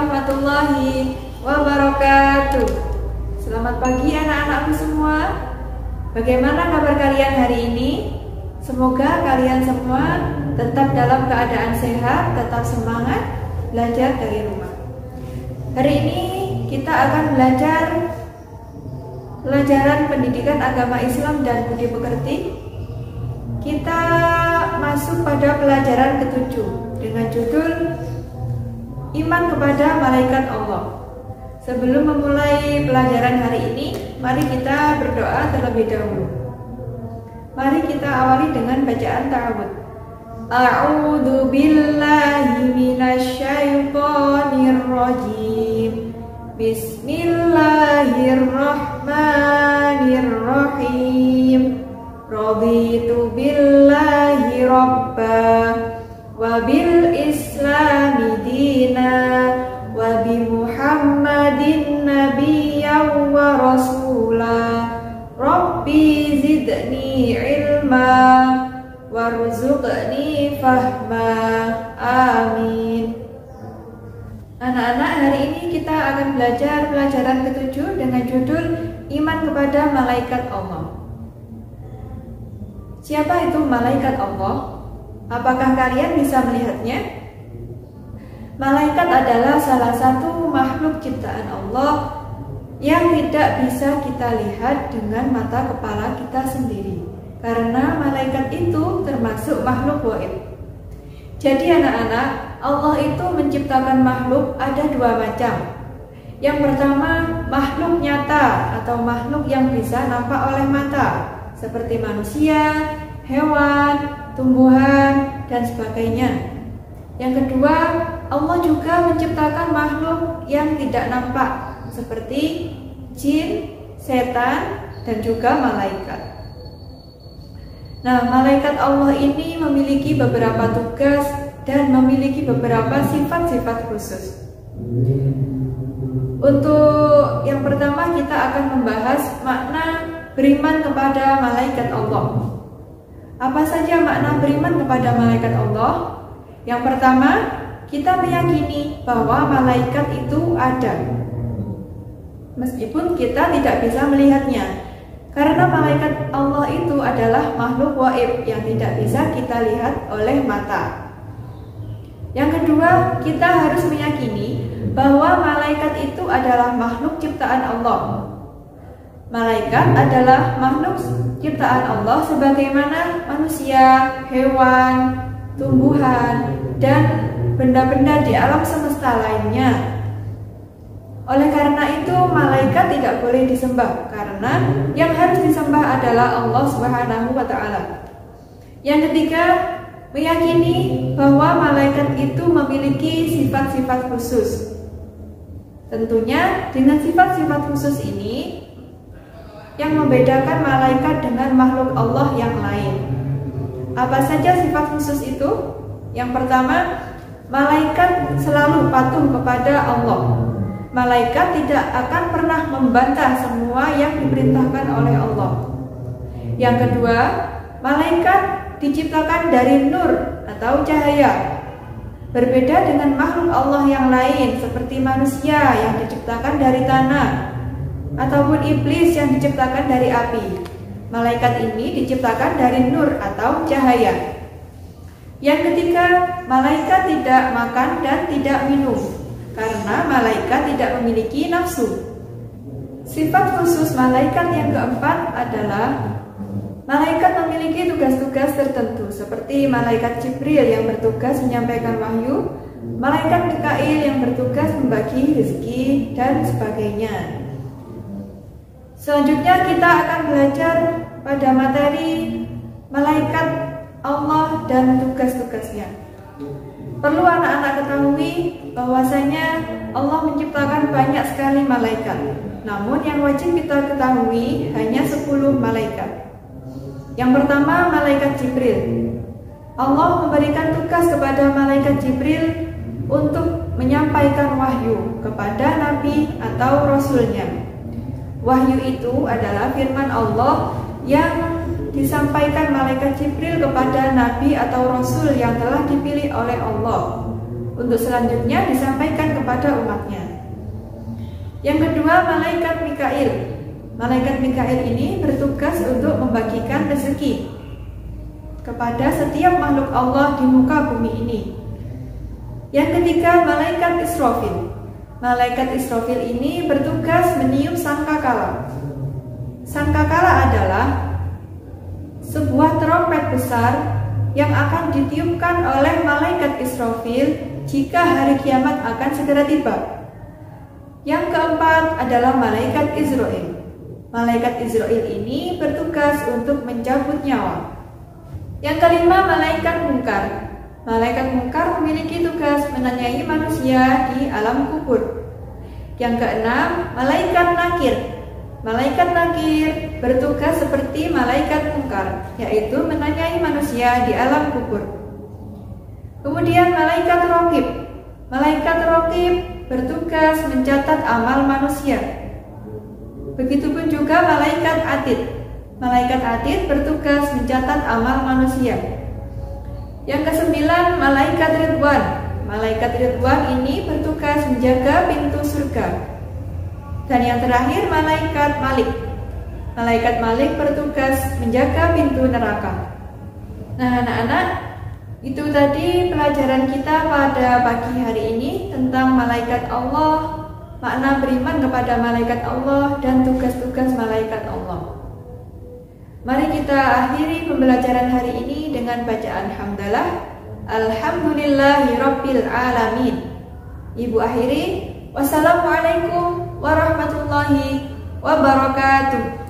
warahmatullahi wabarakatuh. Selamat pagi anak-anakku semua. Bagaimana kabar kalian hari ini? Semoga kalian semua tetap dalam keadaan sehat, tetap semangat belajar dari rumah. Hari ini kita akan belajar pelajaran pendidikan agama Islam dan budi pekerti. Kita masuk pada pelajaran ke-7 dengan judul Iman kepada Malaikat Allah. Sebelum memulai pelajaran hari ini, mari kita berdoa terlebih dahulu. Mari kita awali dengan bacaan ta'awudz. A'udzu billahi minasyaitonir rajim. Bismillahirrahmanirrahim. Raditu billahi rabba wa bil islami dina wa bi muhammadin nabiyyan wa rasula rabbi zidni ilma warzuqni fahma amin. Anak-anak, hari ini kita akan belajar pelajaran ke-7 dengan judul Iman kepada Malaikat Allah. Siapa itu malaikat Allah? Apakah kalian bisa melihatnya? Malaikat adalah salah satu makhluk ciptaan Allah yang tidak bisa kita lihat dengan mata kepala kita sendiri, karena malaikat itu termasuk makhluk gaib. Jadi anak-anak, Allah itu menciptakan makhluk ada dua macam. Yang pertama, makhluk nyata atau makhluk yang bisa nampak oleh mata, seperti manusia, hewan, tumbuhan, dan sebagainya. Yang kedua, Allah juga menciptakan makhluk yang tidak nampak seperti jin, setan, dan juga malaikat. Nah, malaikat Allah ini memiliki beberapa tugas dan memiliki beberapa sifat-sifat khusus. Untuk yang pertama, kita akan membahas makna beriman kepada malaikat Allah. Apa saja makna beriman kepada malaikat Allah? Yang pertama, kita meyakini bahwa malaikat itu ada, meskipun kita tidak bisa melihatnya, karena malaikat Allah itu adalah makhluk gaib yang tidak bisa kita lihat oleh mata. Yang kedua, kita harus meyakini bahwa malaikat itu adalah makhluk ciptaan Allah. Malaikat adalah makhluk ciptaan Allah sebagaimana manusia, hewan, tumbuhan, dan benda-benda di alam semesta lainnya. Oleh karena itu, malaikat tidak boleh disembah, karena yang harus disembah adalah Allah Subhanahu wa Ta'ala. Yang ketiga, meyakini bahwa malaikat itu memiliki sifat-sifat khusus. Tentunya dengan sifat-sifat khusus ini yang membedakan malaikat dengan makhluk Allah yang lain. Apa saja sifat khusus itu? Yang pertama, malaikat selalu patuh kepada Allah. Malaikat tidak akan pernah membantah semua yang diperintahkan oleh Allah. Yang kedua, malaikat diciptakan dari nur atau cahaya. Berbeda dengan makhluk Allah yang lain seperti manusia yang diciptakan dari tanah, ataupun iblis yang diciptakan dari api. Malaikat ini diciptakan dari nur atau cahaya. Yang ketiga, malaikat tidak makan dan tidak minum, karena malaikat tidak memiliki nafsu. Sifat khusus malaikat yang keempat adalah malaikat memiliki tugas-tugas tertentu, seperti malaikat Jibril yang bertugas menyampaikan wahyu, malaikat Mikail yang bertugas membagi rezeki, dan sebagainya. Selanjutnya kita akan belajar pada materi malaikat Allah dan tugas-tugasnya. Perlu anak-anak ketahui bahwasanya Allah menciptakan banyak sekali malaikat. Namun yang wajib kita ketahui hanya 10 malaikat. Yang pertama, malaikat Jibril. Allah memberikan tugas kepada malaikat Jibril untuk menyampaikan wahyu kepada nabi atau rasulnya. Wahyu itu adalah firman Allah yang disampaikan malaikat Jibril kepada nabi atau rasul yang telah dipilih oleh Allah untuk selanjutnya disampaikan kepada umatnya. Yang kedua, malaikat Mikail. Malaikat Mikail ini bertugas untuk membagikan rezeki kepada setiap makhluk Allah di muka bumi ini. Yang ketiga, malaikat Israfil. Malaikat Israfil ini bertugas meniup sangkakala. Sangkakala adalah sebuah trompet besar yang akan ditiupkan oleh malaikat Israfil jika hari kiamat akan segera tiba. Yang keempat adalah malaikat Israel. Malaikat Israel ini bertugas untuk mencabut nyawa. Yang kelima, malaikat Munkar. Malaikat Munkar memiliki tugas menanyai manusia di alam kubur. Yang keenam, malaikat Nakir. Malaikat Nakir bertugas seperti malaikat Munkar, yaitu menanyai manusia di alam kubur. Kemudian malaikat Raqib. Malaikat Raqib bertugas mencatat amal manusia. Begitupun juga malaikat Atid. Malaikat Atid bertugas mencatat amal manusia. Yang kesembilan, malaikat Ridwan. Malaikat Ridwan ini bertugas menjaga pintu surga. Dan yang terakhir, malaikat Malik. Malaikat Malik bertugas menjaga pintu neraka. Nah, anak-anak, itu tadi pelajaran kita pada pagi hari ini tentang malaikat Allah, makna beriman kepada malaikat Allah, dan tugas-tugas malaikat Allah. Mari kita akhiri pembelajaran hari ini dengan bacaan hamdalah. Alhamdulillahirabbil alamin. Ibu akhiri, wassalamualaikum warahmatullahi wabarakatuh.